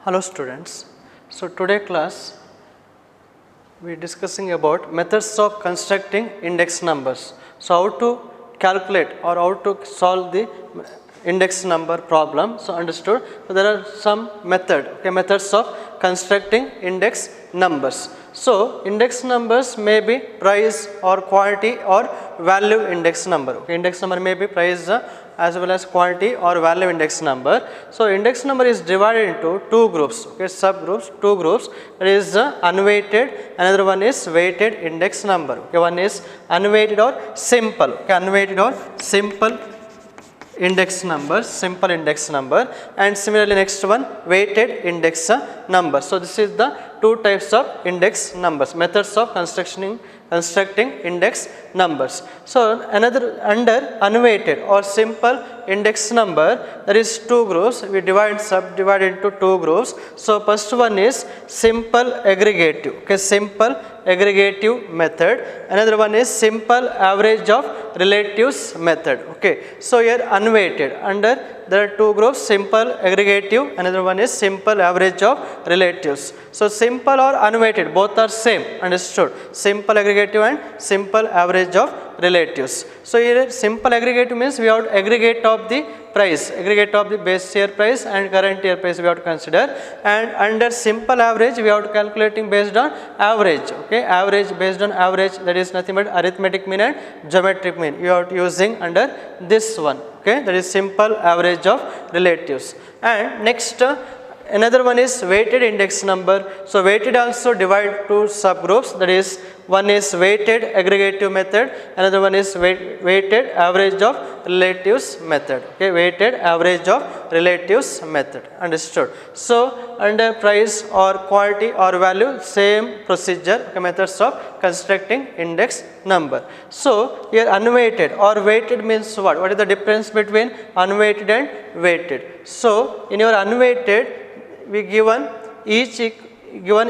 Hello students. So today class we are discussing about methods of constructing index numbers. So how to calculate or how to solve the index number problem. So understood. So there are some methods of constructing index numbers. So index numbers may be price or quantity or value index number. Index number may be price as well as quantity or value index number. So index number is divided into two groups, subgroups, two groups. That is unweighted, another one is weighted index number. One is unweighted or simple, unweighted or simple index number, simple index number, and similarly next one weighted index number. So this is the two types of index numbers, methods of constructing index numbers. So another under unweighted or simple index number, there is two groups. We subdivide into two groups. So first one is simple aggregative, simple aggregative method. Another one is simple average of relatives method. So here unweighted, under there are two groups, simple aggregative, another one is simple average of relatives. So simple or unweighted, both are same, understood. Simple aggregative and simple average of relatives. So here simple aggregative means we have to aggregate of the price, aggregate of the base year price and current year price we have to consider, and under simple average we have to calculating based on average, average based on average, that is nothing but arithmetic mean and geometric mean we are using under this one, that is simple average of relatives. And next another one is weighted index number. So weighted also divide two subgroups, that is one is weighted aggregative method, another one is weighted average of relatives method, weighted average of relatives method, understood. So under price or quantity or value, same procedure, methods of constructing index number. So here unweighted or weighted means what? What is the difference between unweighted and weighted? So in your unweighted we given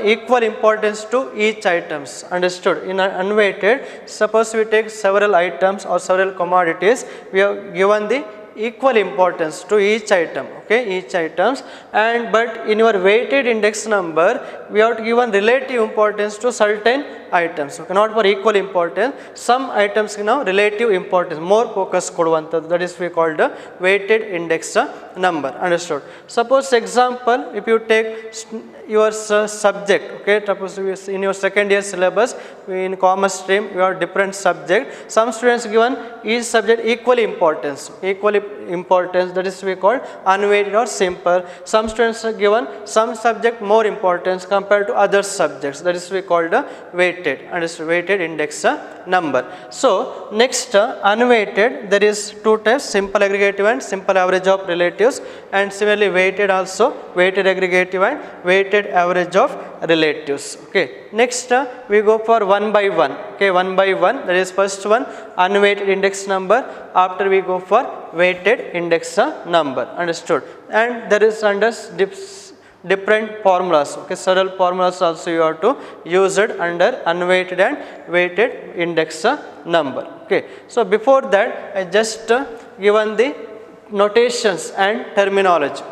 equal importance to each items, understood. In unweighted, suppose we take several items or several commodities, we have given the equal importance to each item, each items, and but in your weighted index number we have to given relative importance to certain items, not for equal importance. Some items now relative importance, more focus koduvantadu, that is we called the weighted index number, understood. Suppose example, if you take your subject, suppose in your second year syllabus in commerce stream you have different subject, some students given each subject equal importance, that is we call unweighted or simple. Some students are given some subject more importance compared to other subjects, that is we call the weighted, understood, weighted index number. So next unweighted, there is two types, simple aggregative and simple average of relatives, and similarly weighted also, weighted aggregative and weighted average of relatives. Next we go for one by one, one by one, that is first one unweighted index number, after we go for weighted index number, understood. And there is under different formulas, several formulas also you have to use it under unweighted and weighted index number. So before that I just given the notations and terminology,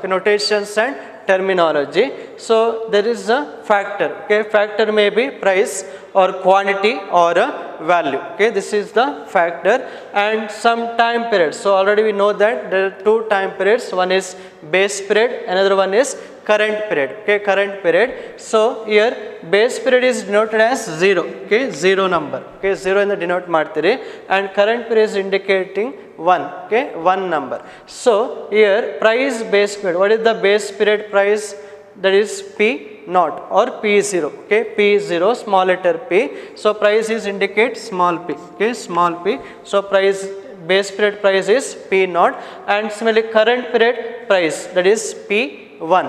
So there is a factor, factor may be price or quantity or value, this is the factor, and some time period. So already we know that there are two time periods, one is base period, another one is current period, current period. So here base period is denoted as 0, zero number, 0 in the denote martiri, and current period is indicating 1, 1 number. So here price base period, what is the base period price? That is P naught or P0, P0, small letter P. So price is indicate small p, small p. So price base period price is P naught, and similarly current period price, that is P1,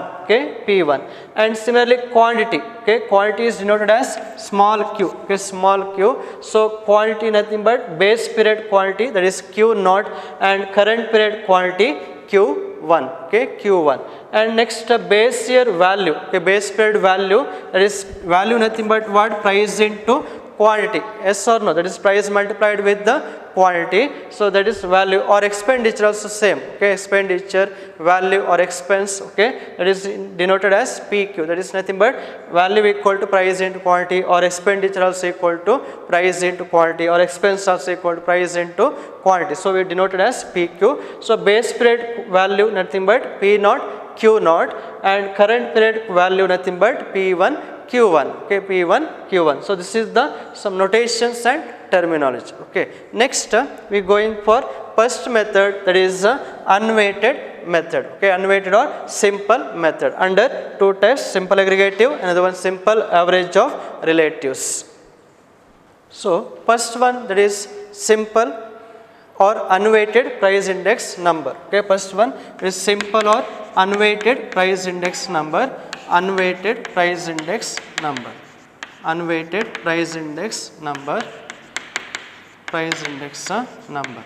P1, and similarly quantity, quantity is denoted as small q, small q. So quantity nothing but base period quantity, that is Q naught, and current period quantity Q1, Q1. And next base year value, base period value, that is value nothing but what? Price into quantity, yes or no, that is price multiplied with the quantity, so that is value. Or expenditure also same, okay, expenditure, value or expense, okay, that is denoted as PQ, that is nothing but value equal to price into quantity, or expenditure also equal to price into quantity, or expense also equal to price into quantity, so we denoted as PQ. So base period value nothing but P naught Q naught, and current period value nothing but P1 Q1, okay, P1 Q1. So this is the some notations and terminology. Okay. Next we going for first method, that is unweighted method, okay, unweighted or simple method, under two types, simple aggregative, another one simple average of relatives. So first one, that is simple or unweighted price index number, okay, first one is simple or unweighted price index number, unweighted price index number, unweighted price index number, price index number.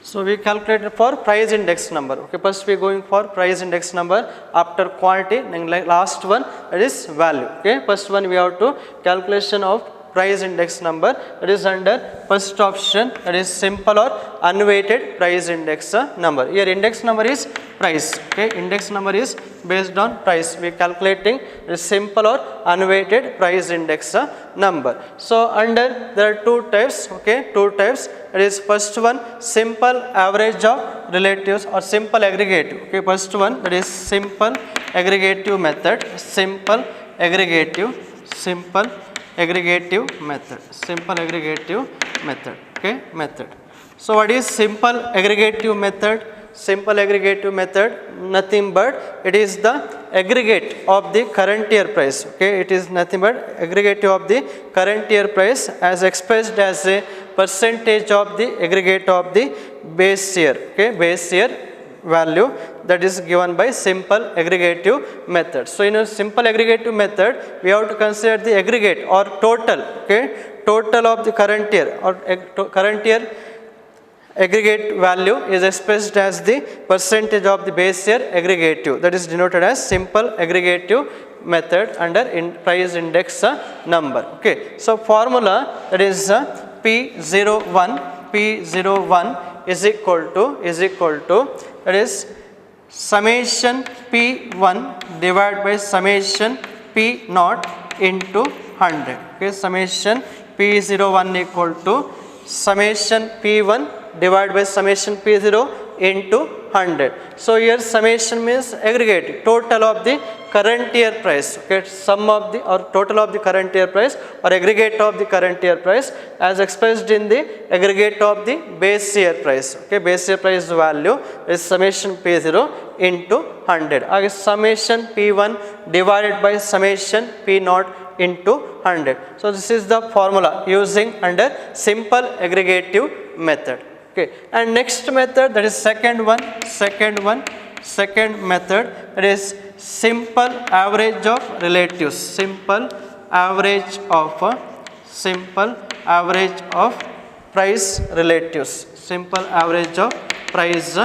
So we calculated for price index number, okay, first we are going for price index number, after quantity, then last one, that is value, okay. First one we have to calculation of price index number, that is under first option, that is simple or unweighted price index number. Here index number is price, okay, index number is based on price, we are calculating the simple or unweighted price index number. So under there are two types, okay, two types, that is first one simple average of relatives or simple aggregative, okay, first one, that is simple aggregative method, simple aggregative, simple aggregative method, simple aggregative method, okay, method. So what is simple aggregative method? Simple aggregative method, nothing but it is the aggregate of the current year price, okay, it is nothing but aggregate of the current year price as expressed as a percentage of the aggregate of the base year, okay, base year value, that is given by simple aggregative method. So in a simple aggregative method, we have to consider the aggregate or total, okay, total of the current year or current year aggregate value is expressed as the percentage of the base year aggregative, that is denoted as simple aggregative method under price index number, okay. So formula, that is P01, P01 is equal to that is summation P1 divided by summation P0 into 100, okay, summation P01 equal to summation P1 divided by summation P0 into 100. So here summation means aggregate, total of the current year price, okay, sum of the or total of the current year price or aggregate of the current year price as expressed in the aggregate of the base year price, okay, base year price value is summation P0 into 100, again summation P1 divided by summation P0 into 100. So this is the formula using under simple aggregative method, okay. And next method, that is second method, that is simple average of relatives, simple average of price relatives, simple average of price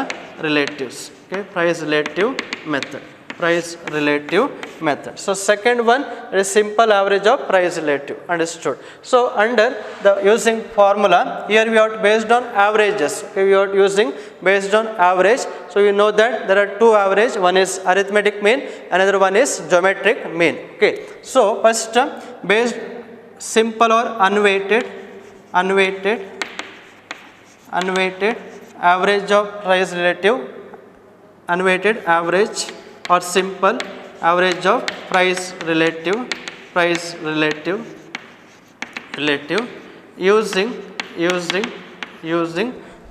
relatives, okay, price relative method, price relative method. So second one is simple average of price relative, understood. So under the using formula, here we are based on averages, okay, we are using based on average. So you know that there are two average, one is arithmetic mean, another one is geometric mean, okay. So first based simple or unweighted average of price relative, unweighted average or simple average of price relative using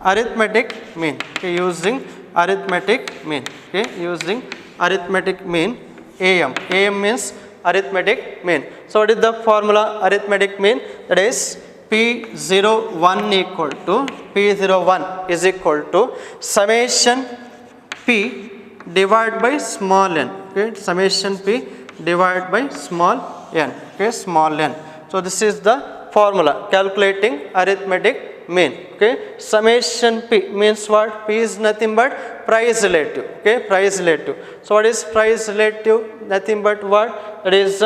arithmetic mean, okay, using arithmetic mean, okay, using arithmetic mean AM means arithmetic mean. So what is the formula arithmetic mean? That is P01 is equal to summation P divided by small n, okay, summation P divided by small n, okay, small n. So this is the formula calculating arithmetic mean. Okay, summation P means what? P is nothing but price relative. Okay, price relative. So what is price relative? Nothing but what? That is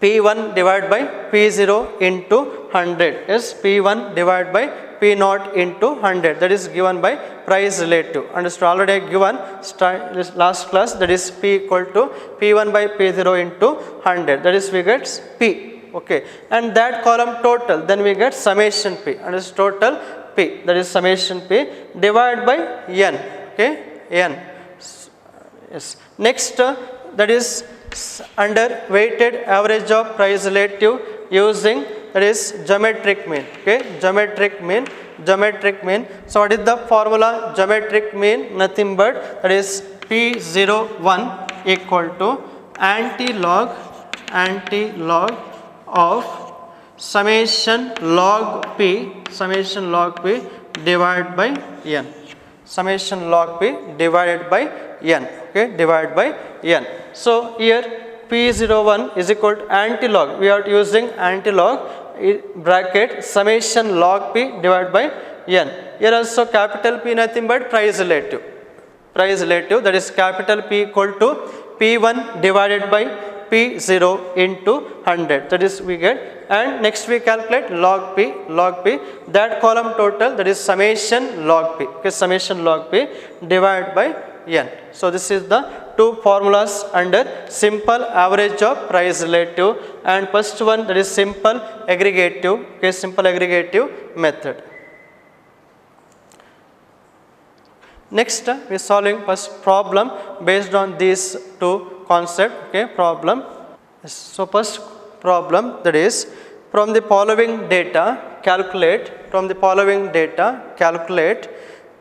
P1 divided by P0 into 100. Yes, P1 divided by P0 into 100. That is given by price relative. Understood? Already given this last class. That is P equal to P1 by P0 into 100. That is we get P. Okay, and that column total. Then we get summation P. And is total P. That is summation P divided by N. Okay, N. Yes. Next, that is under weighted average of price relative using, that is geometric mean. Okay, geometric mean. So what is the formula? Geometric mean nothing but that is P01 equal to anti-log of summation log P divided by N. Summation log P divided by N. Okay, divided by N. So here P01 is equal to anti-log. We are using anti-log bracket summation log P divided by N. Here also capital P nothing but price relative. That is capital P equal to P1 divided by P0 into 100. That is we get. And next we calculate log P. That column total, that is summation log P. Okay, summation log P divided by N. So this is the two formulas under simple average of price relative, and first one, that is simple aggregative. Okay, simple aggregative method. Next we are solving first problem based on these two concepts. Okay, problem. So first problem, that is from the following data calculate.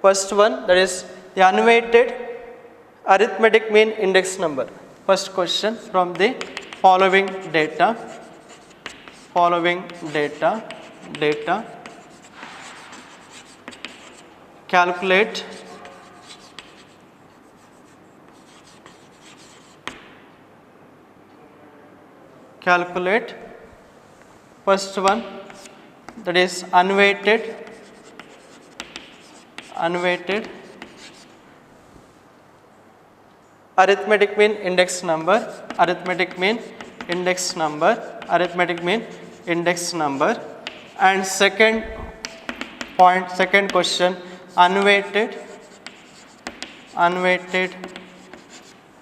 First one, that is the unweighted arithmetic mean index number. First question, from the following data calculate first one, that is unweighted arithmetic mean index number, and second question, unweighted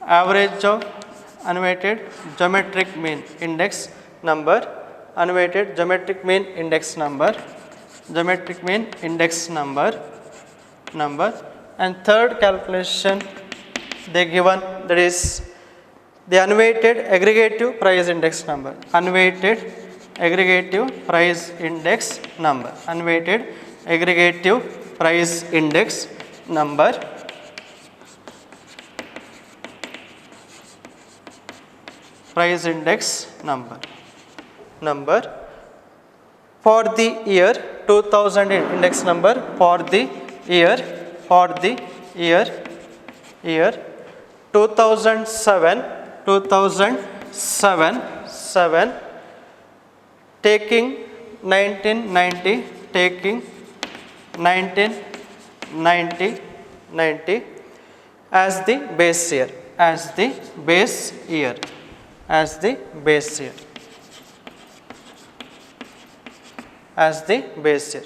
average of unweighted geometric mean index number, and third calculation they given, that is the unweighted aggregative price index number, price index number for the year 2000 index number for the year 2007 taking 1990 as the base year.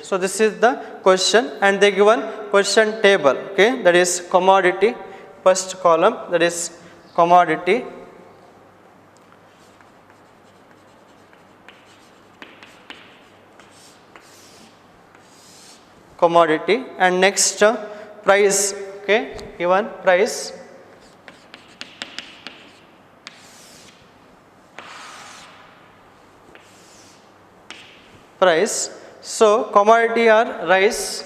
So this is the question, and they given question table. Okay, that is commodity, first column, that is commodity, and next price. Okay, given price, so commodity are rice,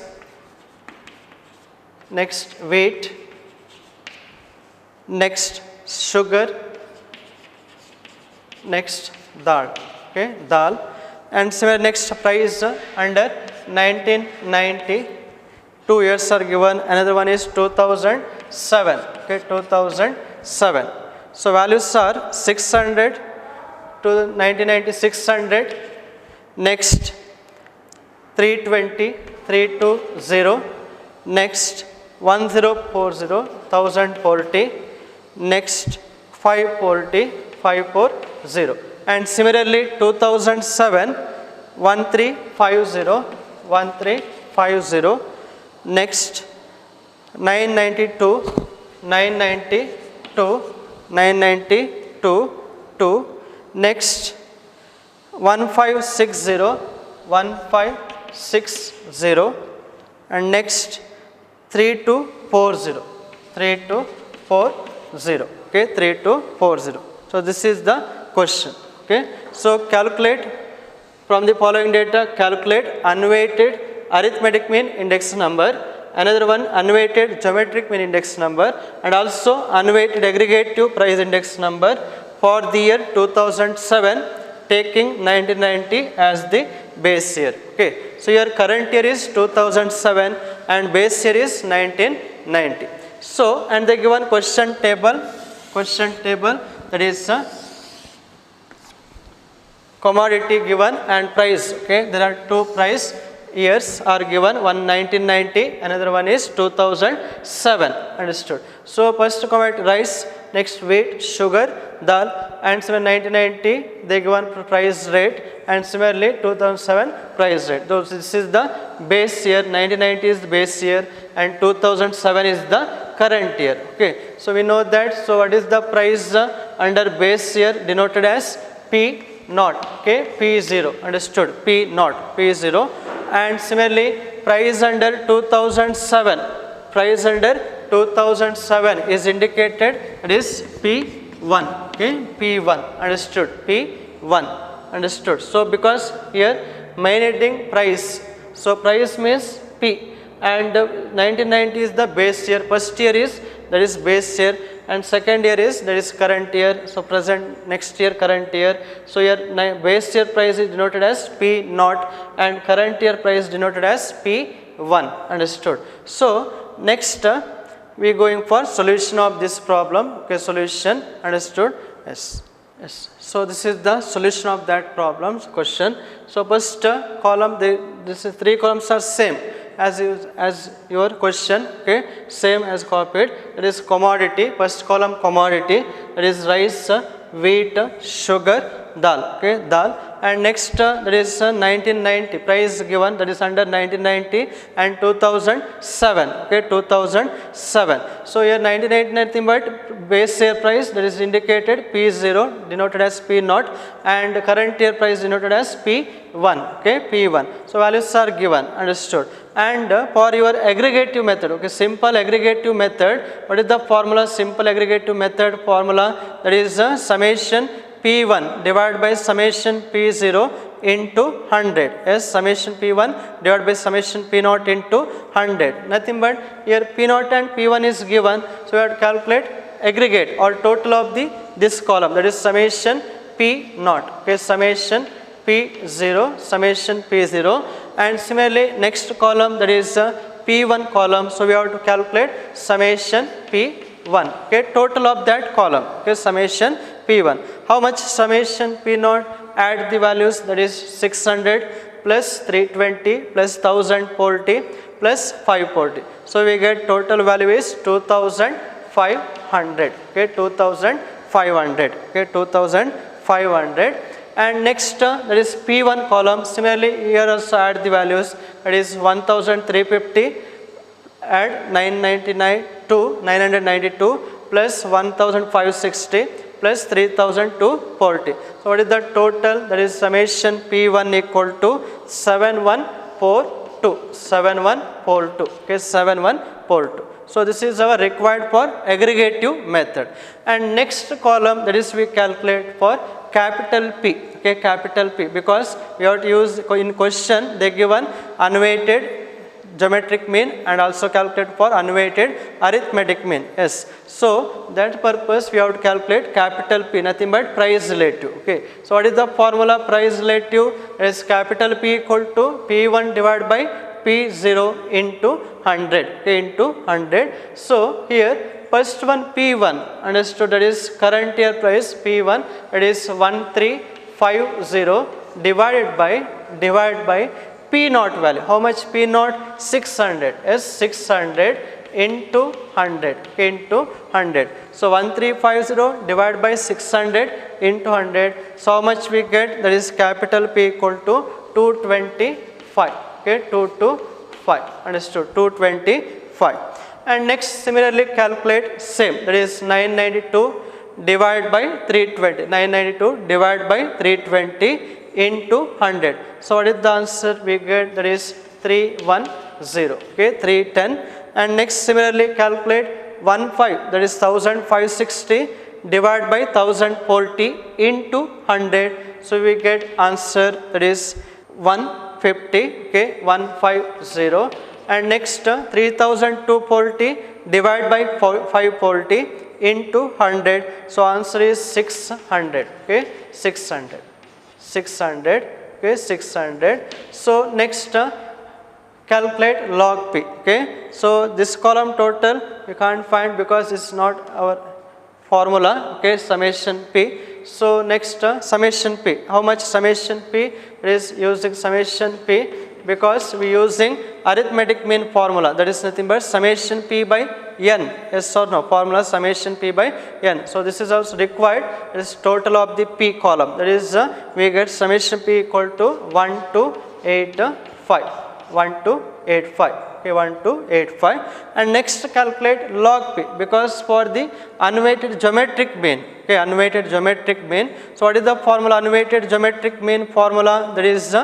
next wheat, next sugar, next dal. Okay, dal, and similar next price under 1990, 2 years are given, another one is 2007. Okay, 2007. So values are 600 to 1990, 600, next 320, 320, next 1040, 1040, next 540, 540, and similarly 2007, 1350, 1350, next 992, 992, 992, 2, next 1560, 1560, and next 3240, 3240, okay, 3240. So this is the question, okay. So calculate from the following data, calculate unweighted arithmetic mean index number, another one unweighted geometric mean index number, and also unweighted aggregative price index number for the year 2007, taking 1990 as the base year, okay. So your current year is 2007 and base year is 1990. So, and they given question table that is commodity given and price, okay. There are two price years are given, one 1990, another one is 2007, understood. So first commodity rice, next wheat, sugar, dal, and similarly 1990 they given price rate, and similarly 2007 price rate. So this is the base year, 1990 is the base year and 2007 is the current year, okay. So we know that. So what is the price under base year denoted as P naught, okay, P0, understood, P naught, P0, and similarly price under 2007, price under 2007 is indicated, it is P1, okay, P1, understood, P1, understood. So because here main heading price, so price means P, and 1990 is the base year, first year is that is base year, and second year is that is current year, so present, next year, current year. So your base year price is denoted as P naught and current year price denoted as P1, understood. So next we are going for solution of this problem, okay, solution, understood, yes, yes. So this is the solution of that problem question. So first column, this is three columns are same as your question, okay, same as copied. It is commodity, first column commodity, that is rice, wheat, sugar, dal, okay, dal, and next that is 1990 price given, that is under 1990 and 2007, okay, 2007. So here 1990 nothing but base year price, that is indicated P0 denoted as P naught, and current year price denoted as P1, okay, P1. So values are given, understood. And for your aggregative method, okay, simple aggregative method, what is the formula? Simple aggregative method formula, that is summation P1 divided by summation P0 into 100. Yes, summation P1 divided by summation P0 into 100. Nothing but here P0 and P1 is given. So we have to calculate aggregate or total of this column, that is summation P0. Okay, summation P0, summation P0, and similarly next column, that is P1 column. So we have to calculate summation P1. Okay, total of that column. Okay, summation P1. How much summation P0? Add the values, that is 600 plus 320 plus 1040 plus 540. So we get total value is 2500. Okay, 2500. Okay, 2500. And next that is P1 column. Similarly here also add the values, that is 1350, add 992 plus 1560 plus 3240. So what is the total? That is summation P1 equal to 7142. 7142. Okay, 7142. So this is our required for aggregative method. And next column, that is we calculate for capital P. Okay, capital P, because we have to use in question they given unweighted geometric mean and also calculate for unweighted arithmetic mean. Yes. So that purpose we have to calculate capital P, nothing but price relative. Okay. So what is the formula? Price relative is capital P equal to P1 divided by P0 into 100. Okay, into 100. So here first one P1 understood, that is current year price P1, that is 1350 divided by P naught value. How much P naught? 600. Yes, 600 into 100, okay, into 100. So 1350 divided by 600 into 100. So how much we get? That is capital P equal to 225. Okay, 225. Understood? 225. And next similarly calculate same. That is 992 divided by 320. 992 divided by 320 into 100. So what is the answer we get? That is 310. Okay, 310. And next similarly calculate 15, that is 1560 divided by 1040 into 100. So we get answer that is 150. Okay, 150. And next 3240 divided by 540 into 100. So answer is 600. Okay, 600. 600. Okay, 600. So next calculate log P. Okay, so this column total we can't find because it's not our formula. Okay, summation P. So next summation P. How much summation P? It is using summation P because we using arithmetic mean formula. That is nothing but summation P by n. Yes or no? Formula summation P by n. So this is also required. It is total of the P column. That is we get summation P equal to 1285. 1285. Okay, 1285. And next calculate log P because for the unweighted geometric mean. Okay, unweighted geometric mean. So what is the formula? Unweighted geometric mean formula, that is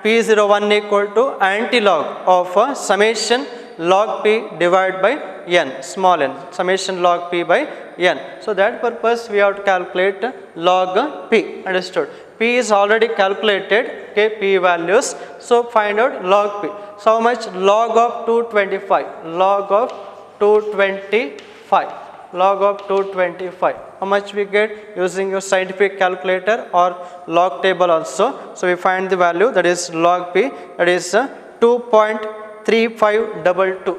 P01 equal to antilog of summation log P divided by n, small n, summation log P by n. So that purpose we have to calculate log P. Understood? P is already calculated. Okay, P values. So find out log P. So how much? Log of 225. Log of 225. Log of 225. How much we get using your scientific calculator or log table also. So we find the value, that is log P, that is 2.3522.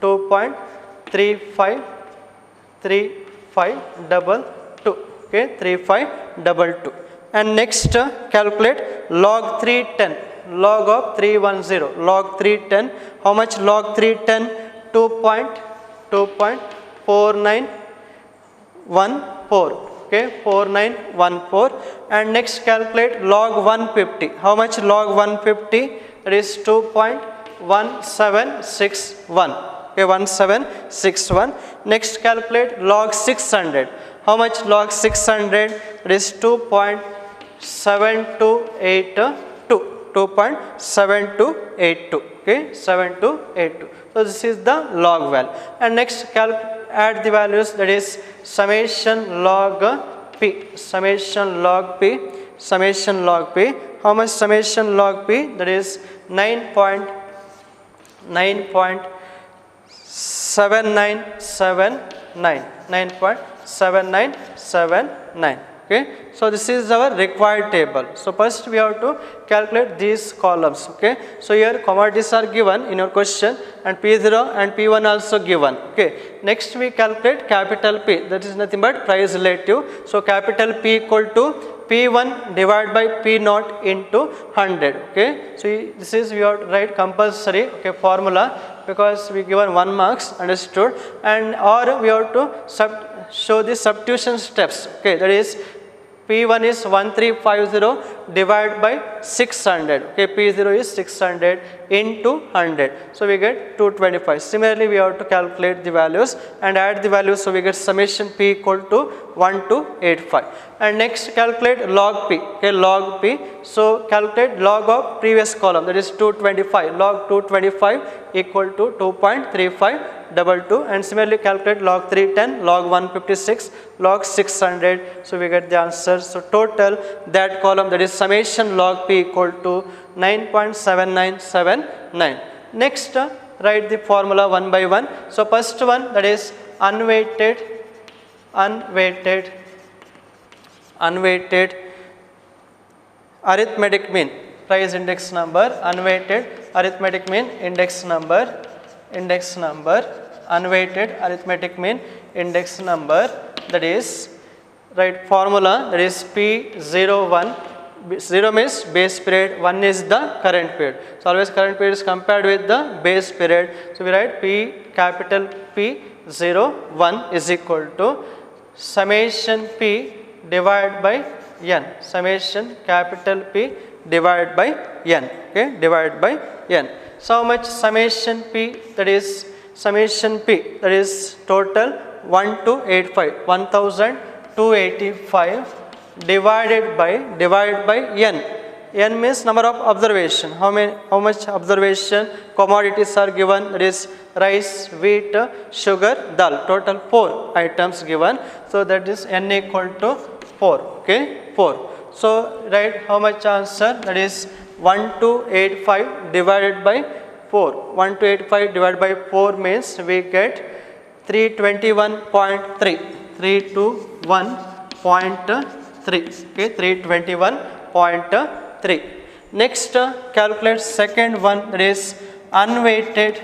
2.3522. Okay, 3522. And next calculate log 310. Log of 310. Log 310. How much log 310? 2.4914. Okay, 4914. And next calculate log 150. How much log 150? That is 2.1761. Okay, 1761. Next calculate log 600. How much log 600? It is 2.7282. 2.7282. Okay, 7282. So this is the log value. And next add the values, that is summation log P. Summation log P. Summation log P. How much summation log P? That is 9.7979. 9.7979. Okay, so this is our required table. So first we have to calculate these columns. Okay, so here commodities are given in your question and P0 and P1 also given. Okay, next we calculate capital P, that is nothing but price relative. So capital P equal to P1 divided by P0 into 100. Okay, so this is we have to write compulsory, okay, formula because we given 1 marks. Understood? And or we have to show the substitution steps. Okay, that is P1 is 1350 divided by 600. Okay, P0 is 600 into 100. So we get 225. Similarly, we have to calculate the values and add the values. So we get summation P equal to 1285. And next calculate log P. Okay, log P. So calculate log of previous column, that is 225. Log 225 equal to 2.3522. And similarly calculate log 310, log 156, log 600. So we get the answer. So total that column, that is summation log P equal to 9.7979. Next write the formula one by one. So first one, that is unweighted arithmetic mean price index number, unweighted arithmetic mean index number, unweighted arithmetic mean index number, that is right formula, that is P01 0 means base period, 1 is the current period. So always current period is compared with the base period. So we write P capital P 0 1 is equal to summation P divided by n, summation capital P divided by n, okay, divided by n. So how much summation P, that is summation P, that is total 1285, 1285 divided by n. N means number of observation. How much observation commodities are given? That is rice, wheat, sugar, dal. Total 4 items given. So that is n equal to 4. Okay, 4. So write how much answer? That is 1285 divided by 4. 1285 divided by 4 means we get 321.3. 321.3. Okay, 321.3. Next, calculate second one, that is unweighted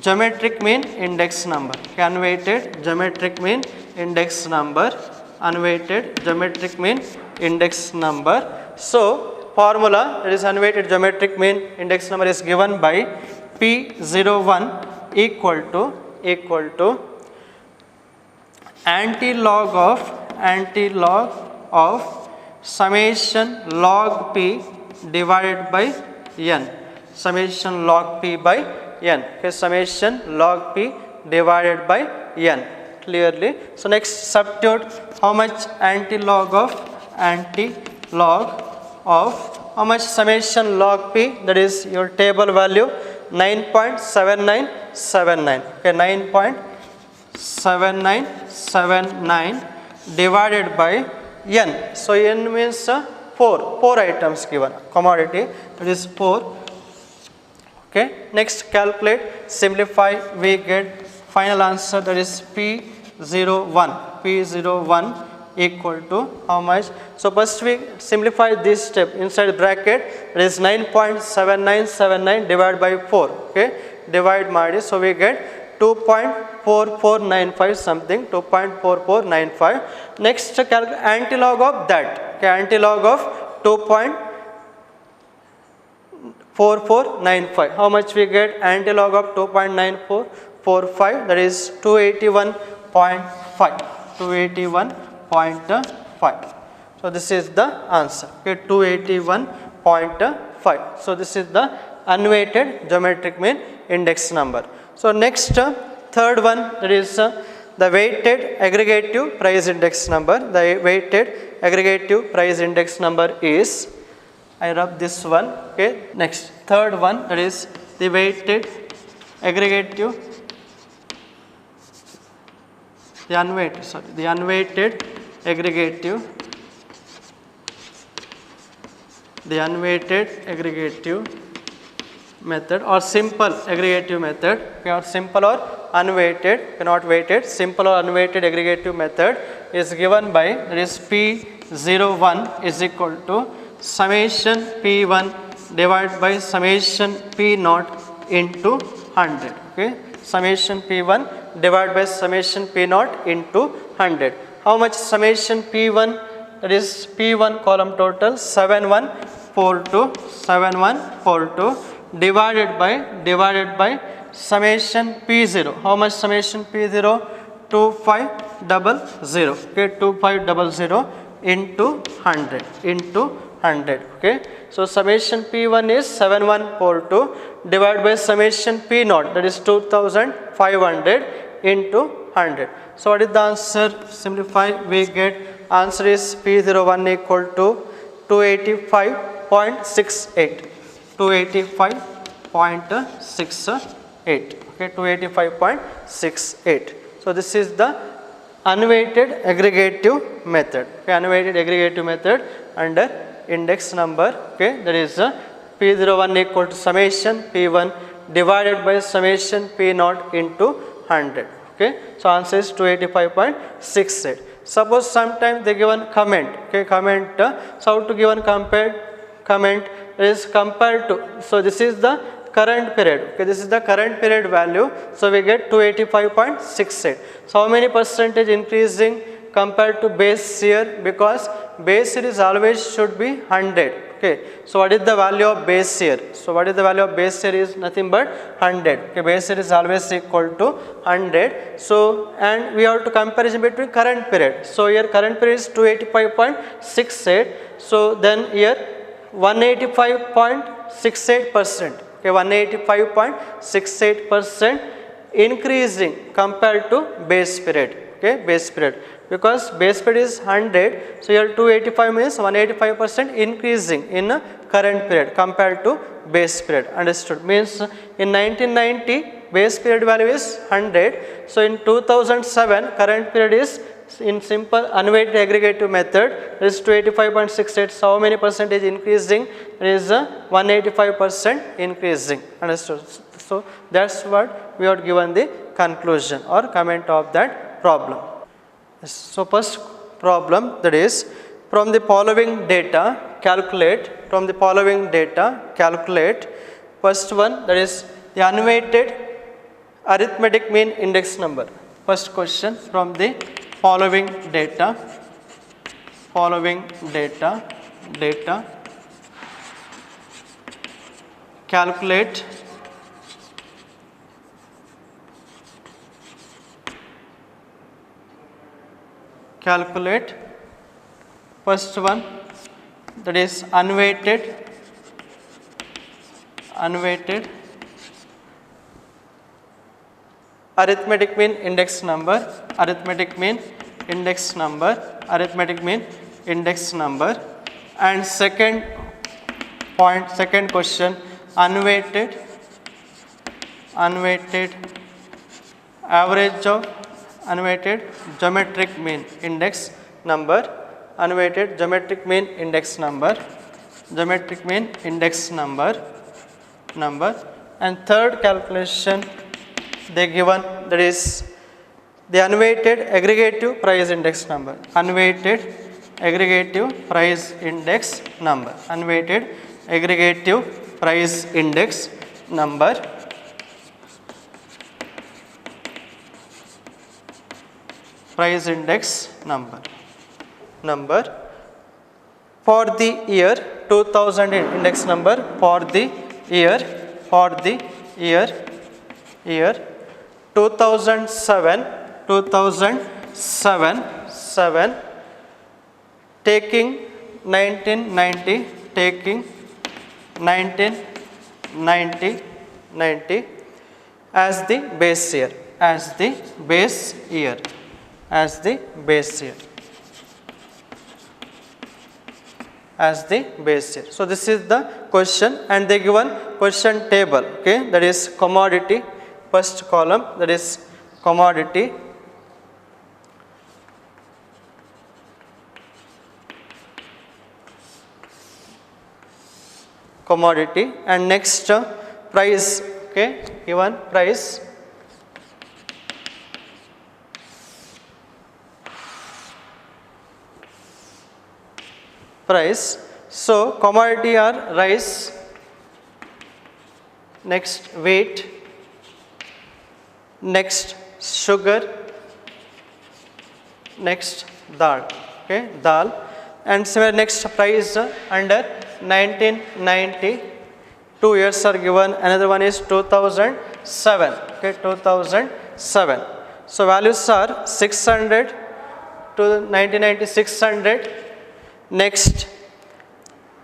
geometric mean index number. Okay, unweighted geometric mean index number. Unweighted geometric mean index number. So formula, that is unweighted geometric mean index number, is given by P01 equal to anti-log of summation log P divided by n. Summation log P by n. Okay, summation log P divided by n. Clearly. So next substitute how much anti-log of how much summation log P, that is your table value 9.7979. Okay, 9.7979 divided by n. So n means 4 items given, commodity, that is 4. Okay, next calculate, simplify, we get final answer, that is P01 equal to how much? So first we simplify this step, inside bracket, that is 9.7979 divided by 4. Okay, divide ಮಾಡಿ, so we get 2.4495 something, 2.4495. Next calculate antilog of that. Okay, antilog of 2.4495. How much we get? Antilog of 2.9445, that is 281.5. 281.5. So this is the answer. Okay, 281.5. So this is the unweighted geometric mean index number. So next third one, that is the weighted aggregative price index number. The weighted aggregative price index number is, I rub this one. Okay, next third one, that is the weighted aggregative, the unweighted aggregative method, or simple aggregative method. Okay, or simple or unweighted, not weighted, simple or unweighted aggregative method is given by, that is P01 is equal to summation P1 divided by summation P0 into 100. Okay, summation P1 divided by summation P0 into 100. How much summation P1? That is P1 column total 7142 divided by summation P0. How much summation P0? 2500. Okay, 2500 into 100. Okay, so summation P1 is 7142 divided by summation P0, that is 2500 into 100. So what is the answer? Simplify, we get answer is P01 equal to 285.68. 285.68. Okay, 285.68. So this is the unweighted aggregative method. Okay, unweighted aggregative method under index number. Okay, that is P01 equal to summation P1 divided by summation P0 into 100. Okay, so answer is 285.68. Suppose sometime they given comment. Okay, comment. So how to given comment is compared to. So this is the current period. Okay, this is the current period value. So we get 285.68. So how many percentage increasing? compared to base year? Because base year is always should be 100. Okay, so what is the value of base year? So what is the value of base year is nothing but 100. Okay, base year is always equal to 100. So and we have to comparison between current period. So here current period is 285.68. So then here 185.68%. Okay, 185.68% increasing compared to base period. Okay, base period, because base period is 100, so here 285 means 185% increasing in current period compared to base period. Understood? Means in 1990 base period value is 100, so in 2007 current period is, in simple unweighted aggregative method, is 285.68. So how many percentage increasing? It is 185% increasing. Understood? So that's what we have given the conclusion or comment of that problem. So first problem, that is, from the following data calculate, first one, that is the unweighted arithmetic mean index number. First question, from the following data calculate first one, that is unweighted arithmetic mean index number, and second question, unweighted average of unweighted geometric mean index number, and third calculation they given, that is the unweighted aggregative price index number, unweighted aggregative price index number, for the year 2000 index number for the year 2007 taking 1990 as the base year, So this is the question, and they given question table. Okay, that is commodity, first column, that is commodity, and next price. Okay, given price, so commodity are rice, next wheat, next sugar, next dal. Okay, dal, and similar next price under 1990, 2 years are given, another one is 2007. Okay, 2007. So values are 600 to 1990, 600, next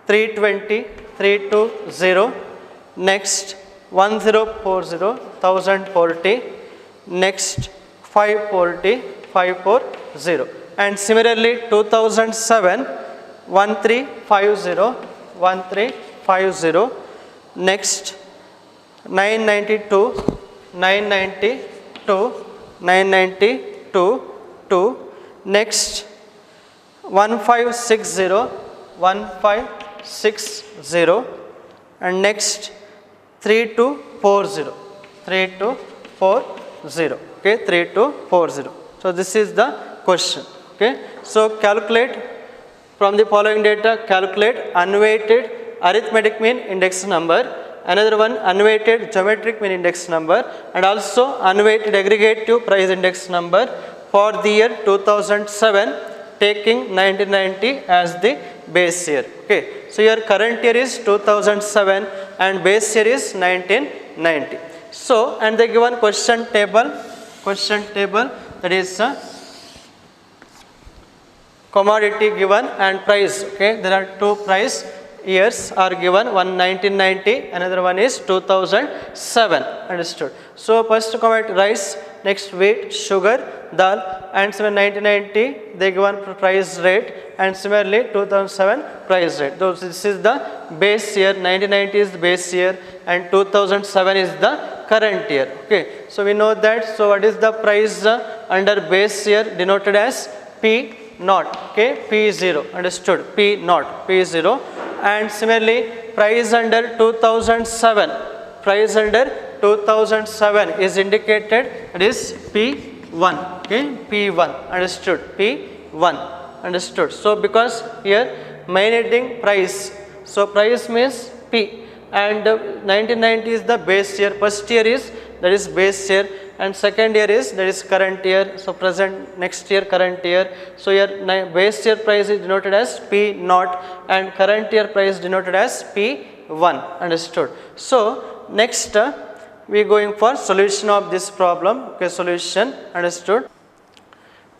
320, 320, next 1040, 1040, next 540, 540, and similarly 2007 1350, 1350, next 992, 992, 992, next 1560, 1560, and next 3240, 3240. Okay, 3240. So this is the question. Okay, so calculate from the following data, calculate unweighted arithmetic mean index number, another one unweighted geometric mean index number, and also unweighted aggregative price index number for the year 2007, taking 1990 as the base year. Okay, so your current year is 2007 and base year is 1990. So, and they given question table that is commodity given and price. Okay, there are two price years are given, one 1990, another one is 2007. Understood? So first commodity rice, next wheat, sugar, dal, and similarly 1990 they given price rate, and similarly 2007 price rate. So this is the base year, 1990 is the base year and 2007 is the current year. Okay, so we know that. So what is the price under base year denoted as P naught? Okay, P0. Understood? P naught, P0. And similarly price under 2007, price under 2007 is indicated, it is P1. Okay, P1. Understood? P1. Understood? So because here main heading price, so price means P, and 1990 is the base year, first year is that is base year, and second year is that is current year. So present, next year, current year. So your base year price is denoted as P naught and current year price denoted as P1. Understood? So next we are going for solution of this problem. Okay, solution. Understood?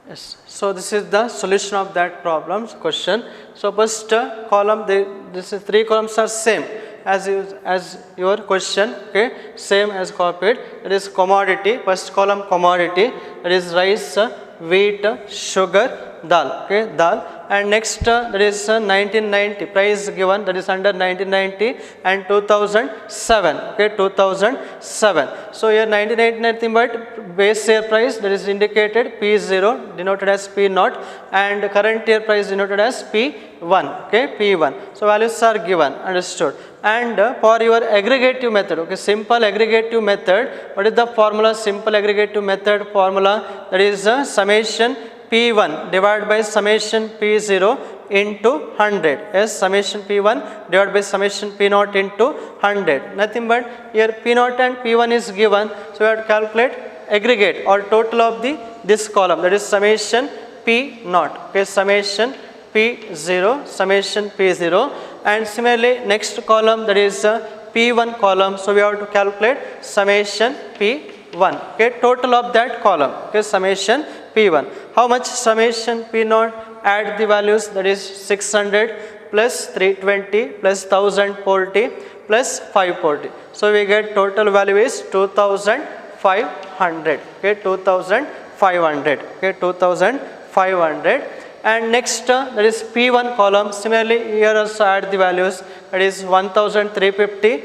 Yes. So this is the solution of that problem's question. So first column, this is three columns are same as your question. Okay, same as copied. That is commodity, first column commodity, that is rice, wheat, sugar, dal. Okay, dal. And next that is 1990 price given, that is under 1990 and 2007. Okay, 2007. So here 1990 nothing but base year price, that is indicated P0 denoted as P naught, and current year price denoted as P1. Okay, P1. So values are given. Understood? And for your aggregative method, okay, simple aggregative method, what is the formula? Simple aggregative method formula, that is summation P1 divided by summation P0 into 100. Yes, summation P1 divided by summation P0 into 100. Nothing but here P0 and P1 is given. So we have to calculate aggregate or total of this column, that is summation P0. Okay, summation P0, summation P0. And similarly next column, that is P1 column. So we have to calculate summation P1. Okay, total of that column. Okay, summation P1. How much summation P0? Add the values, that is 600 plus 320 plus 1040 plus 540. So we get total value is 2500. Okay, 2500. Okay, 2500. And next that is P1 column. Similarly here also add the values, that is 1350,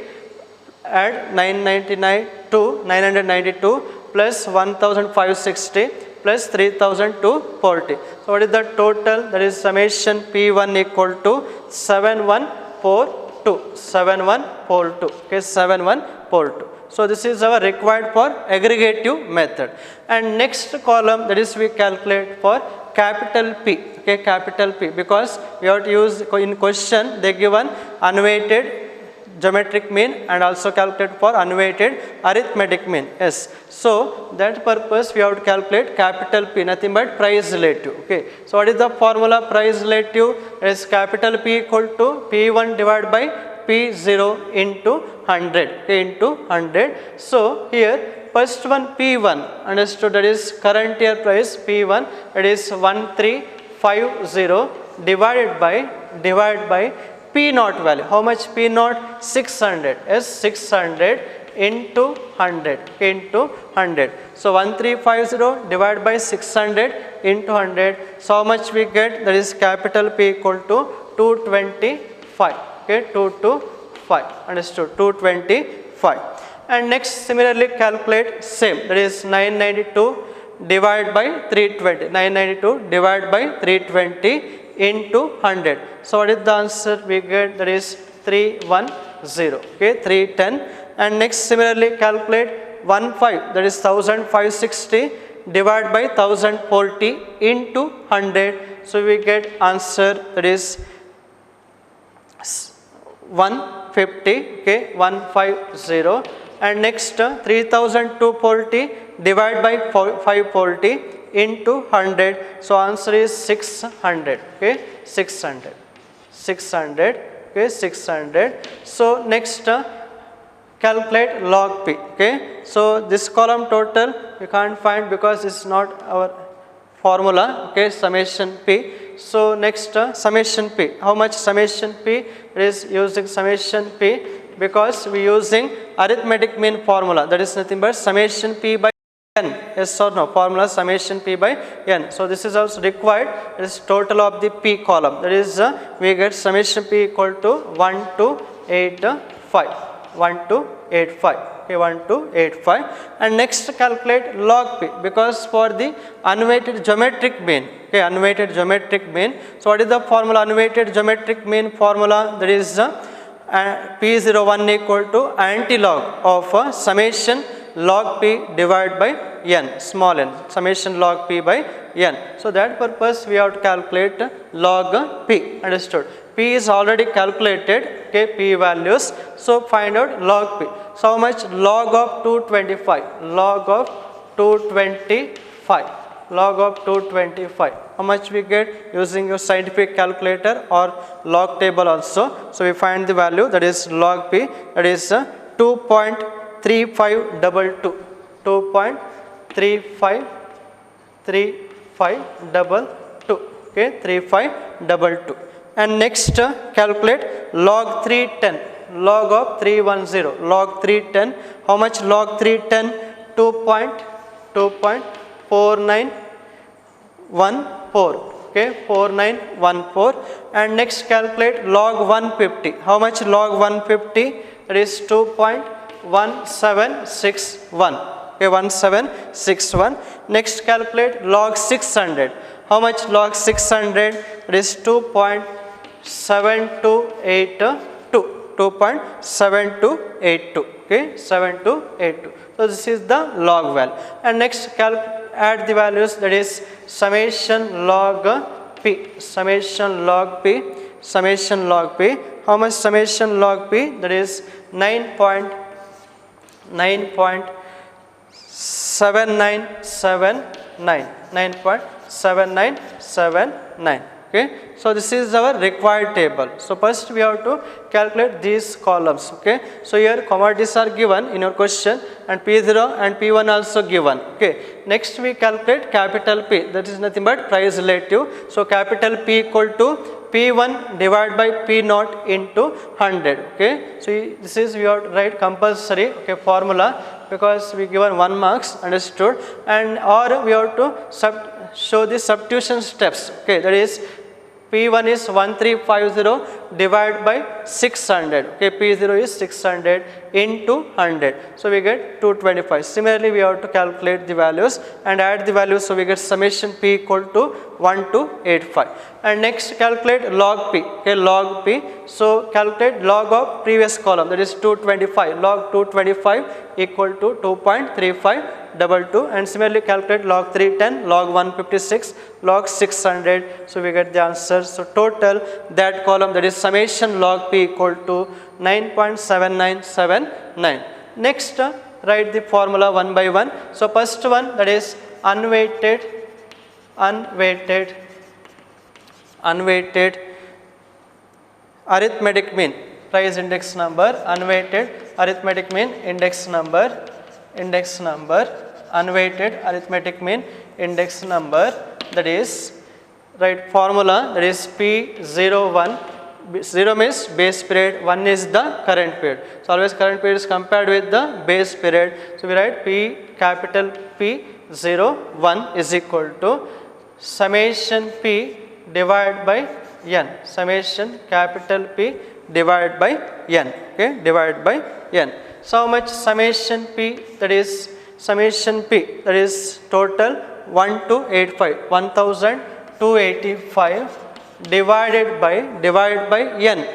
add 999 to 992 plus 1560 plus 3240. So what is the total? That is summation P1 equal to 7142. 7142. Okay, 7142. So this is our required for aggregative method. And next column, that is we calculate for capital P. Okay, capital P, because we have to use in question they given unweighted geometric mean and also calculate for unweighted arithmetic mean. Yes, so that purpose we have to calculate capital P, nothing but price relative. Okay, so what is the formula? Price relative is capital P equal to P1 divided by P0 into 100. Okay, into 100. So here first one P1, understood, that is current year price P1, that is 1350 divided by P0 value. How much P0? 600. Yes, 600 into 100. Into 100. So 1350 divided by 600 into 100. So how much we get? That is capital P equal to 225. Okay, 225. Understood? 225. And next similarly calculate same. That is 992 divided by 320. 992 divided by 320 into 100. So what is the answer we get? That is 310. Okay, 310. And next similarly calculate 15, that is 1560 divided by 1040 into 100. So we get answer, that is 150. Okay, 150. And next 3240 divided by 540 into 100. So answer is 600. Okay, 600. 600. Okay, 600. So next calculate log p. Okay, so this column total we can't find because it's not our formula. Okay, summation p. So next summation p. How much summation p? It is using summation p because we using arithmetic mean formula, that is nothing but summation p by n. Yes or no? Formula summation p by n. So this is also required. It is total of the p column. That is we get summation p equal to 1285. 1285. Okay, 1285. And next calculate log p because for the unweighted geometric mean. Okay, unweighted geometric mean. So what is the formula? Unweighted geometric mean formula, that is p01 equal to antilog of summation log p divided by n, small n, summation log p by n. So that purpose we have to calculate log p. Understood? P is already calculated. Okay, p values. So find out log p. So how much? Log of 225. Log of 225. Log of 225. How much we get using your scientific calculator or log table also. So we find the value, that is log p, that is 2.3522. 2.3522. Okay, 3522. And next calculate log 310. Log of 310. Log 310. How much log 310? 2.4914. Okay, 4914. And next calculate log 150. How much log 150? It is 2.1761. Okay, 1761. Next calculate log 600. How much log 600? It is 2.7282. 2.7282. Okay, 7282. So this is the log value. And next add the values, that is summation log p. Summation log p. Summation log p. How much summation log p? That is 9.7979. 9.7979. Okay, so this is our required table. So first we have to calculate these columns. Okay, so here commodities are given in your question and P0 and P1 also given. Okay, next we calculate capital P, that is nothing but price relative. So capital P equal to P1 divided by P0 into 100. Okay, so this is we have to write compulsory, okay, formula because we given 1 marks. Understood? And or we have to show the substitution steps. Okay, that is P1 is 1350 divided by 600. Okay, P0 is 600 into 100. So we get 225. Similarly, we have to calculate the values and add the values. So we get summation P equal to 1285. And next calculate log P. Okay, log P. So calculate log of previous column, that is 225. Log 225 equal to 2.3522. And similarly calculate log 310, log 156, log 600. So we get the answer. So total that column, that is summation log P equal to 9.7979. Next write the formula one by one. So first one, that is unweighted arithmetic mean price index number. Unweighted arithmetic mean index number. Unweighted arithmetic mean index number, that is right formula, that is P01. 0 means base period, 1 is the current period. So always current period is compared with the base period. So we write P capital P01 is equal to summation P divided by n. Summation capital P divided by n. Okay, divided by n. So how much summation P? That is summation P, that is total 1285. 1285 divided by n.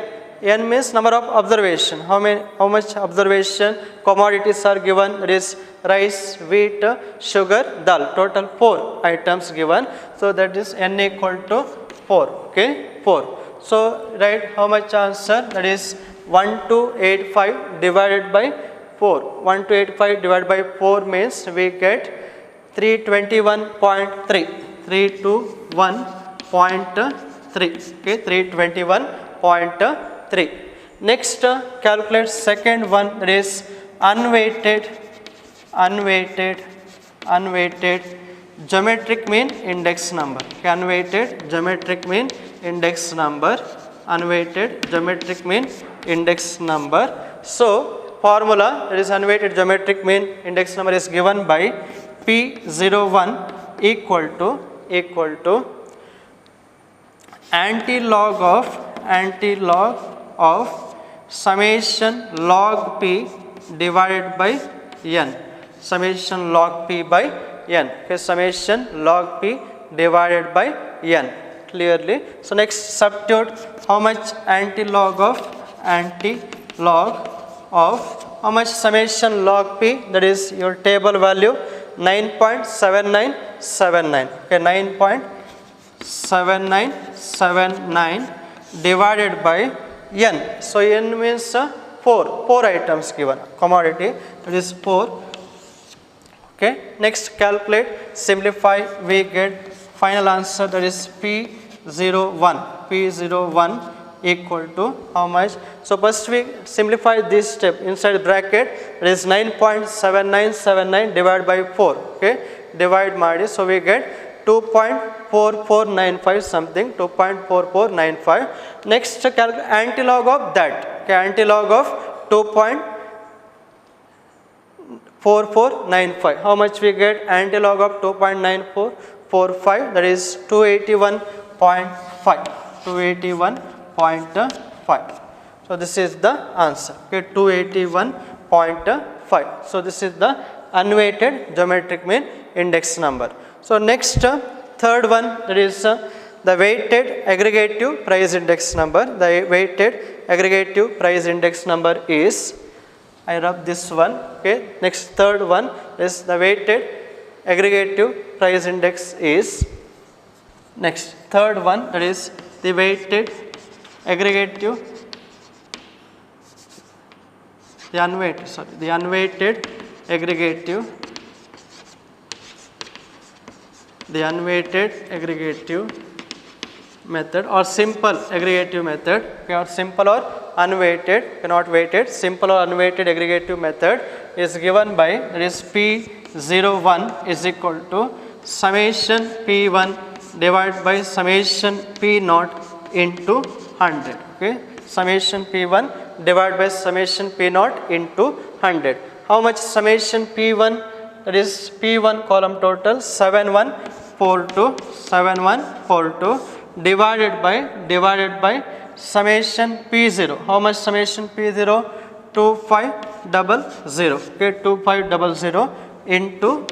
N means number of observation. How much observation? Commodities are given, that is rice, wheat, sugar, dal. Total 4 items given. So that is n equal to 4. Okay, 4. So write how much answer? That is 1285 divided by 4. 1285 divided by 4 means we get 321.3, 321.3, okay, 321.3. Next, calculate second one, that is unweighted geometric mean index number. Okay, unweighted geometric mean index number, unweighted geometric mean index number. So formula, that is unweighted geometric mean index number, is given by P01 equal to antilog of summation log p divided by n, summation log p by n. Okay, summation log p divided by n, clearly. So next, substitute how much antilog of how much summation log p, that is your table value 9.7979. Okay, 9.7979 divided by n. So n means 4 items given, commodity, that is 4. Okay, next calculate, simplify, we get final answer, that is P01 equal to how much? So first we simplify this step, inside bracket, that is 9.7979 divided by 4. Okay, divide ಮಾಡಿ, so we get 2.4495 something, 2.4495. Next calculate antilog of that. Okay, antilog of 2.4495. How much we get? Antilog of 2.9445, that is 281.5. 281.5. So this is the answer. Okay, 281.5. So this is the unweighted geometric mean index number. So next, third one, that is the weighted aggregative price index number. The weighted aggregative price index number is, I rub this one. Okay, next, third one is the weighted aggregative price index is, next, third one, that is the weighted aggregative, the unweighted aggregative method, or simple aggregative method. Okay, or simple or unweighted, not weighted, simple or unweighted aggregative method is given by, that is P01 is equal to summation P1 divided by summation P0 into 100. Okay, summation P1 divided by summation P0 into 100. How much summation P1? That is P1 column total 7142 divided by summation P0. How much summation P0? 2500. Okay, 2500 into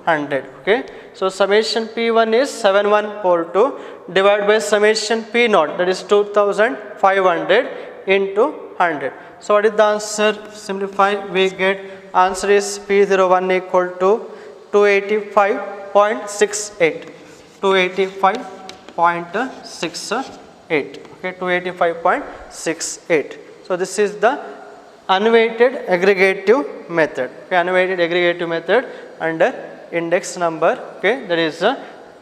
100. Okay, so summation P1 is 7142 divided by summation P0, that is 2500 into 100. So what is the answer? Simplify, we get answer is P01 equal to 285.68. 285.68. Okay, 285.68. So this is the unweighted aggregative method. Okay, unweighted aggregative method under index number. Okay, that is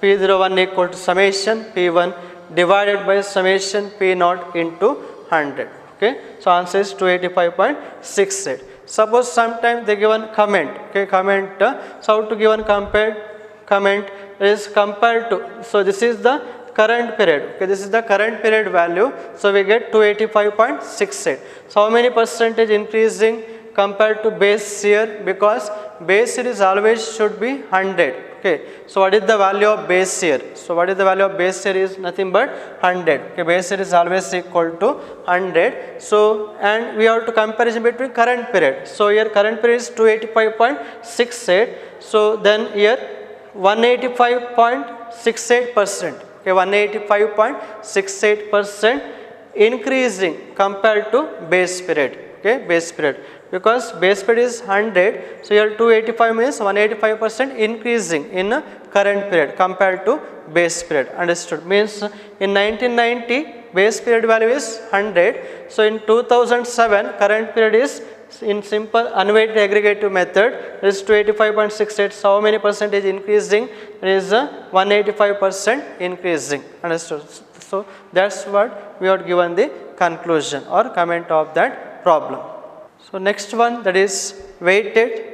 P01 equal to summation P1 divided by summation P0 into 100. Okay, so answer is 285.68. Suppose sometimes they given comment. Okay, comment. So how to given comment is compared to. So this is the current period. Okay, this is the current period value. So we get 285.68. So how many percentage increasing compared to base year? Because base year is always should be 100. Okay, so what is the value of base year? So what is the value of base year is nothing but 100. Okay, base year is always equal to 100. So and we have to comparison between current period. So here current period is 285.68. So then here 185.68%. Okay, 185.68% increasing compared to base period. Okay, base period, because base period is 100, so here 285 means 185% increasing in current period compared to base period. Understood? Means in 1990 base period value is 100, so in 2007 current period is in simple unweighted aggregative method, it is 285.68. So how many percentage increasing? It is 185% increasing. Understood? So that's what we have given the conclusion or comment of that problem. So next one, that is weighted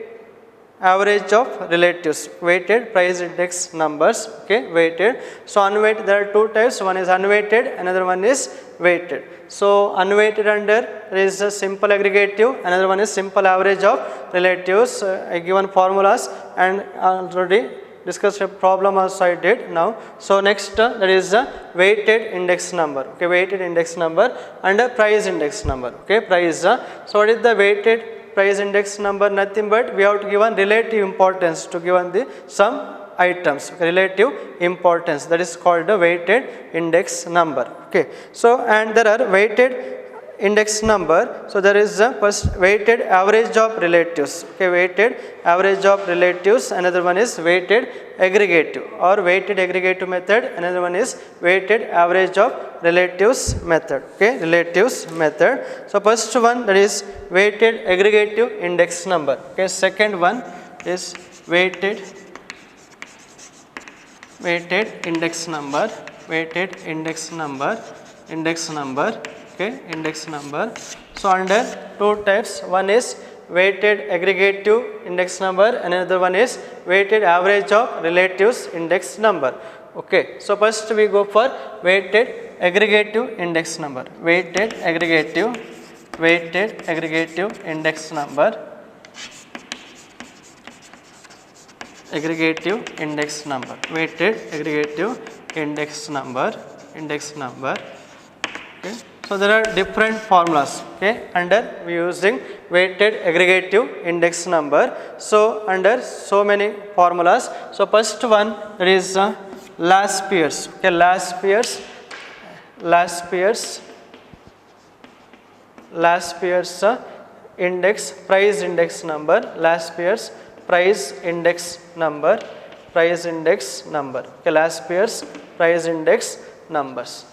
average of relatives, weighted price index numbers. Okay, weighted. So unweighted, there are two types. One is unweighted, another one is weighted. So unweighted under there is a simple aggregative, another one is simple average of relatives. I given formulas and already discussed a problem also I did now. So next that is a weighted index number. Okay, weighted index number under price index number. Okay, price. So what is the weighted price index number? Nothing but we have to given relative importance to given the some items. Okay, relative importance, that is called the weighted index number. Okay, so and there are weighted index number. So there is a first weighted average of relatives. Okay, weighted average of relatives. Another one is weighted aggregative or weighted aggregative method. Another one is weighted average of relatives method. Okay, relatives method. So first one, that is weighted aggregative index number. Okay, second one is weighted index number, weighted index number. Okay, index number. So under two types, one is weighted aggregative index number, another one is weighted average of relatives index number. Okay, so first we go for weighted aggregative index number, weighted aggregative index number, aggregative index number, weighted aggregative index number. Okay. So there are different formulas. Okay, under we using weighted aggregative index number. So under so many formulas. So first one, that is Laspeyres. Okay, Laspeyres index price index number. Laspeyres price index number. Okay, Laspeyres price index numbers.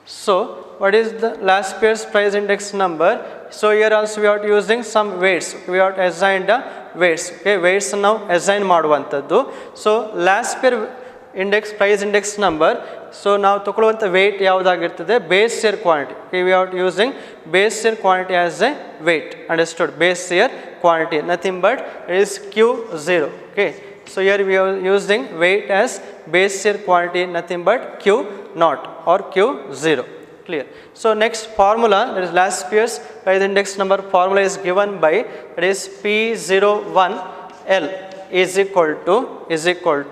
So what is the Laspeyres price index number? So here also we are using some weights. We are assigned weights. Okay, weights now assign ಮಾಡುವಂತದ್ದು. So Laspeyres index price index number. So now ತಗೊಳ್ಳುವಂತ weight ಯಾವುದಾಗಿರ್ತದೆ? Base year quantity. Okay, we are using base year quantity as a weight. Understood? Base year quantity, nothing but it is Q0. Okay, so here we are using weight as base year quantity, nothing but Q0 or Q0. Clear? So next formula, that is Laspeyres price index number formula is given by, that is P01L is equal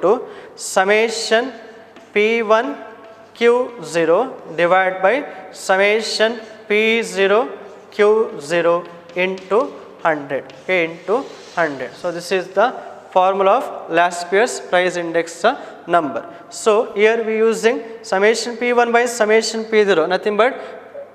to summation P1 Q0 divided by summation P0 Q0 into 100. Okay, into 100. So this is the formula of Laspeyres price index number. So here we using summation P1 by summation P0, nothing but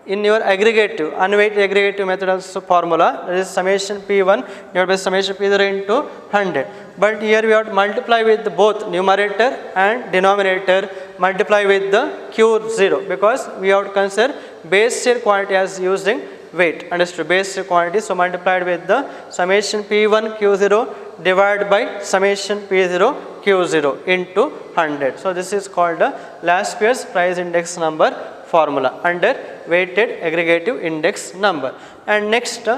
in your aggregative, unweighted aggregative method also formula, that is summation P1 divided by summation P0 into 100. But here we have to multiply with both numerator and denominator, multiply with the Q0, because we have to consider base year quantity as using weight. Understood? Base year quantity. So multiplied with the summation P1 Q0 divided by summation P0 Q0 into 100. So this is called the Laspeyres price index number formula under weighted aggregative index number. And next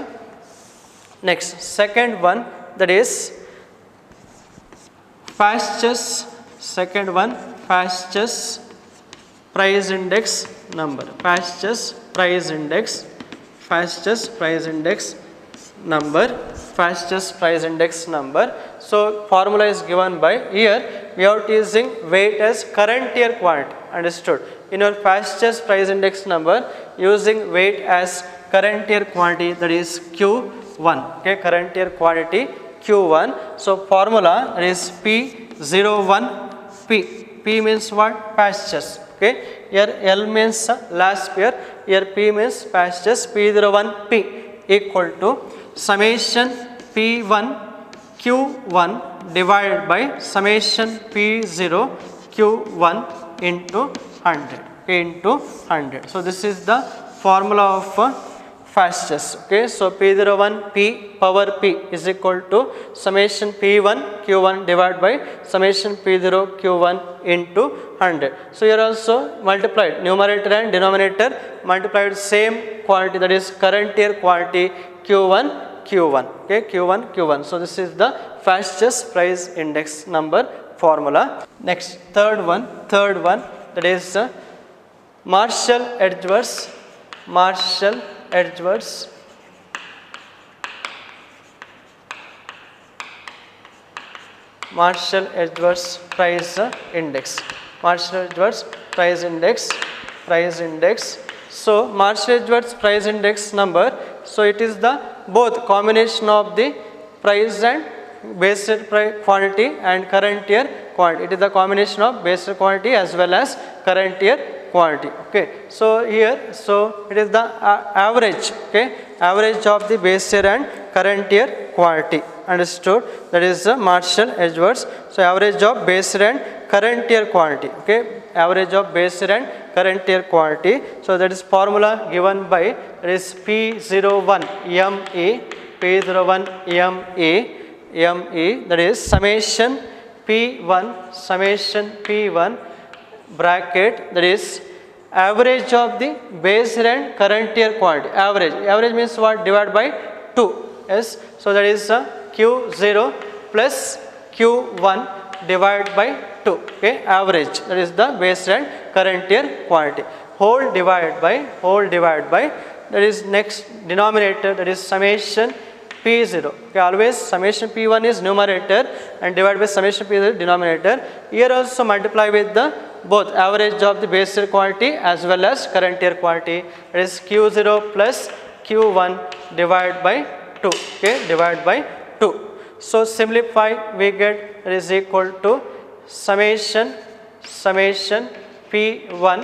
second one, that is Fastest price index number. Fastest price index number. So formula is given by, here we are using weight as current year quantity. Understood? In your fastest price index number, using weight as current year quantity, that is Q1. Okay, current year quantity Q1. So formula, that is P01P. P means what? Fastest. Okay, here L means Laspeyres, here P means fastest. P01P equal to summation P1 Q1 divided by summation P0 Q1 into 100. Okay, into 100. So this is the formula of fastest. Okay, so P01 P power P is equal to summation P1 Q1 divided by summation P0 Q1 into 100. So here also multiplied numerator and denominator multiplied same quantity, that is current year quantity Q1 Q1. Okay, Q1 Q1. So this is the fastest price index number formula. Next third one that is Marshall-Edgeworth price index. Marshall-Edgeworth price index. So Marshall-Edgeworth price index number, so it is the both combination of the price and base rate quantity and current year quantity. It is the combination of base rate quantity as well as current year quantity. Okay, so here, so it is the average. Okay, average of the base year and current year quantity. Understood? That is the Marshall-Edgeworth. So average of base year and current year quantity. Okay, average of base year and current year quantity. So that is formula given by, that is P01 ME, that is summation P1 bracket, that is average of the base year and current year quantity. Average means what? Divided by 2. Yes, so that is Q0 plus Q1 divided by 2. Okay, average, that is the base year and current year quantity. Whole divided by, that is next denominator, that is summation P0. Okay, always summation P1 is numerator and divided by summation P0 denominator. Here also multiply with the both average of the base year quantity as well as current year quantity. That is Q0 plus Q1 divided by 2. Okay, divided by 2. So simplify, we get, that is equal to summation P1.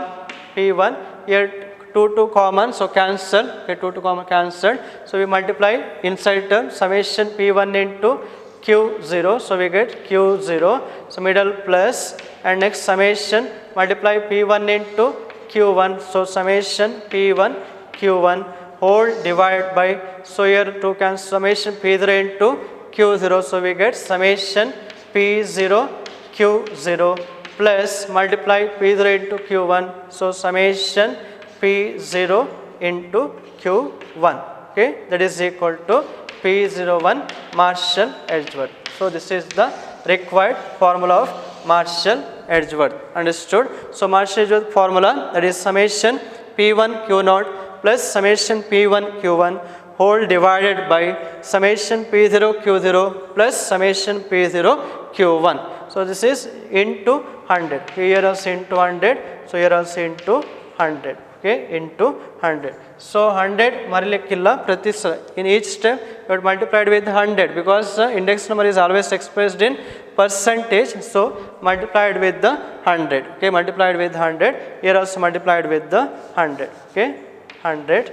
Here 2 common, so cancel. Okay, 2 common cancelled. So we multiply inside term summation P1 into Q0. So we get Q0. So middle plus, and next summation multiply P1 into Q1. So summation P1 Q1 whole divided by, so here 2 cancel, summation P0 into Q0. So we get summation P0 Q0 plus multiply P0 into Q1. So summation P0 into Q1. Okay, that is equal to P01 Marshall-Edgeworth. So this is the required formula of Marshall-Edgeworth. Understood? So Marshall-Edgeworth formula, that is summation P1 Q0 plus summation P1 Q1 whole divided by summation P0 Q0 plus summation P0 Q1. So this is into 100. Here also into 100. So here also into 100. Okay, into 100. So 100 marilekkilla prati in each step you have multiplied with 100 because index number is always expressed in percentage. So multiplied with the 100. Okay, multiplied with 100. Here also multiplied with the 100. Okay, 100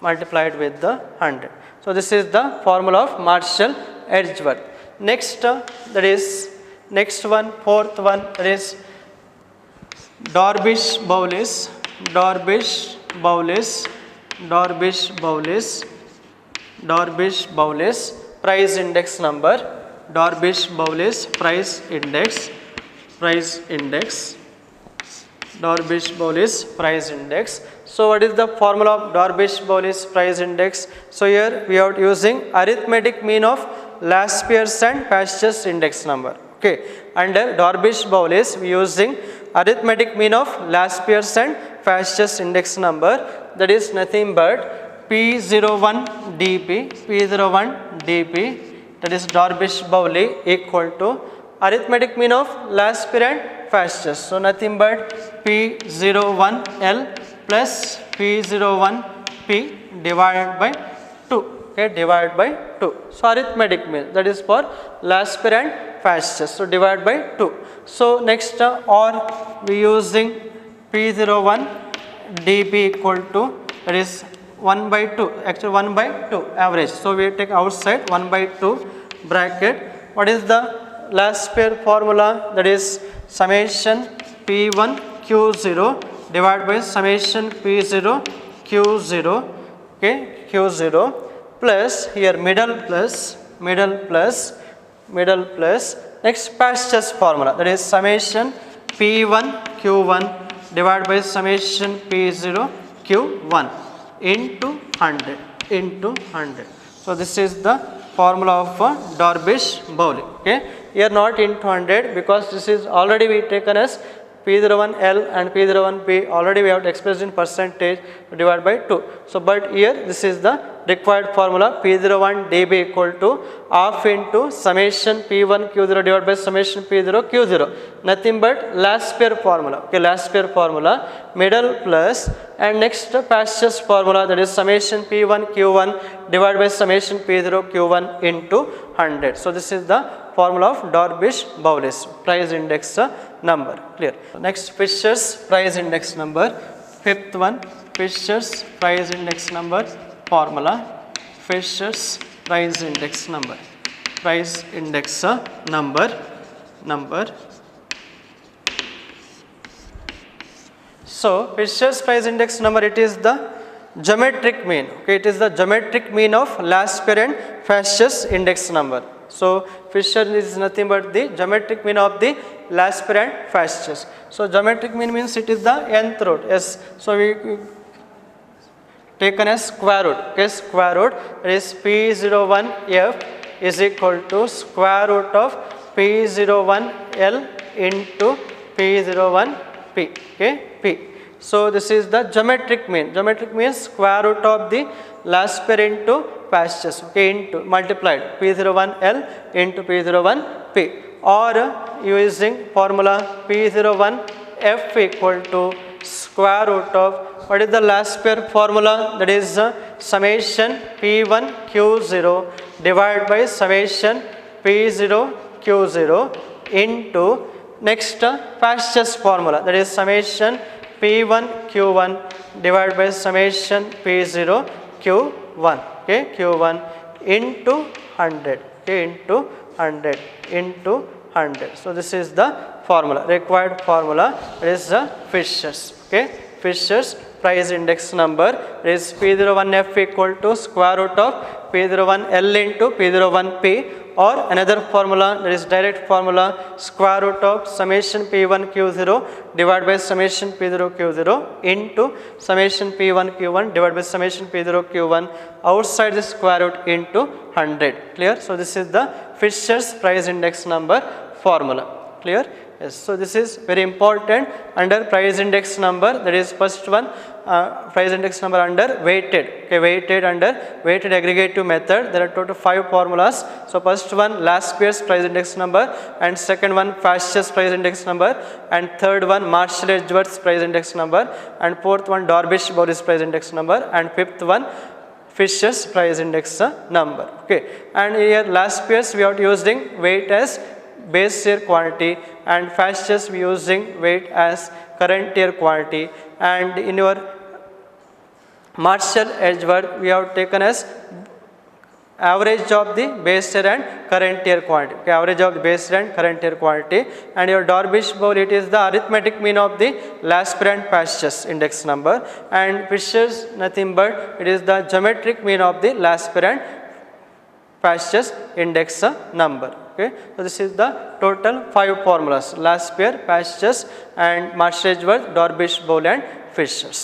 multiplied with the 100. So this is the formula of Marshall-Edgeworth. Next, that is next one, fourth one, that is Darvish-Bowles price index number. Darvish-Bowles price index. Darvish-Bowles price index. So what is the formula of Darvish-Bowles price index? So here we are using arithmetic mean of last year's and past year's index number. Okay, under Darvish-Bowles we using arithmetic mean of last year's and past year's index number, that is nothing but P01 dp, that is Darvish-Bowles equal to arithmetic mean of last year and past year. So nothing but P01L plus P01P divided by 2. Okay, divided by 2. So arithmetic mean, that is for last year and past year. So divided by 2. So next or we using P01 dp equal to, that is 1 by 2, actually 1 by 2 average. So we take outside 1 by 2 bracket. What is the last year formula? That is summation P1 Q0 divided by summation P0 Q0, okay, Q0 plus here middle plus, next Pasteur's formula, that is summation P1 Q1 divided by summation P0 Q1 into 100. So this is the formula of Darvish-Bowling. Okay, here not into 100 because this is already we taken as P01L and P01P already we have expressed in percentage divided by 2. So but here this is the required formula P01 dB equal to half into summation P1 Q0 divided by summation P0 Q0, nothing but Laspeyres formula. Okay, Laspeyres formula, middle plus, and next Pasteur's formula, that is summation P1 Q1 divided by summation P0 Q1 into 100. So this is the formula of Darvish-Bowling price index number. Clear. Next, Fisher's price index number. Fifth one, Fisher's price index number formula. Fisher's price index number. Price index number. So Fisher's price index number, it is the geometric mean. Okay, it is the geometric mean of Laspeyres and Fisher's index number. So Fisher is nothing but the geometric mean of the Laspeyres and Fisher's. So geometric mean means it is the nth root. Yes. So we taken as square root. Okay, square root is P01F is equal to square root of P01L into P01P. Okay, P. So this is the geometric mean. Geometric means square root of the Laspeyres into Fisher's. Okay, into multiplied P01L into P01P, or using formula P01F equal to square root of, what is the Laspeyres formula, that is summation P1 Q0 divided by summation P0 Q0 into next Fisher's formula, that is summation P1 Q1 divided by summation P0 Q1, okay, Q1 into 100, okay, into 100. So this is the formula, required formula, it is the Fisher's. Okay, Fisher's price index number is P01F equal to square root of P01L into P01P, or another formula, that is direct formula square root of summation P1 Q0 divided by summation P0 Q0 into summation P1 Q1 divided by summation P0 Q1 outside the square root into 100. Clear? So this is the Fisher's price index number formula. Clear? Yes. So this is very important under price index number, that is first one price index number under weighted. Okay, weighted under weighted aggregative method. There are total 5 formulas. So first one Laspeyres price index number, and second one Fisher's price index number, and third one Marshall-Edgeworth's price index number, and fourth one Darvish-Bowling price index number, and fifth one Fisher's price index number. Okay, and here Laspeyres we are using weight as base year quantity, and Fisher's we using weight as current year quantity, and in your Marshall-Edgeworth we have taken as average of the base year and current year quantity. Okay, average of the base year and current year quantity, and your Darvish-Bowling, it is the arithmetic mean of the Laspeyres and Fisher's index number, and Fisher's nothing but it is the geometric mean of the Laspeyres and Fisher's index number. Okay, so this is the total 5 formulas: Laspeyres, Fisher's, and Marshall-Edgeworth, Darvish-Bowling, and Fisher's.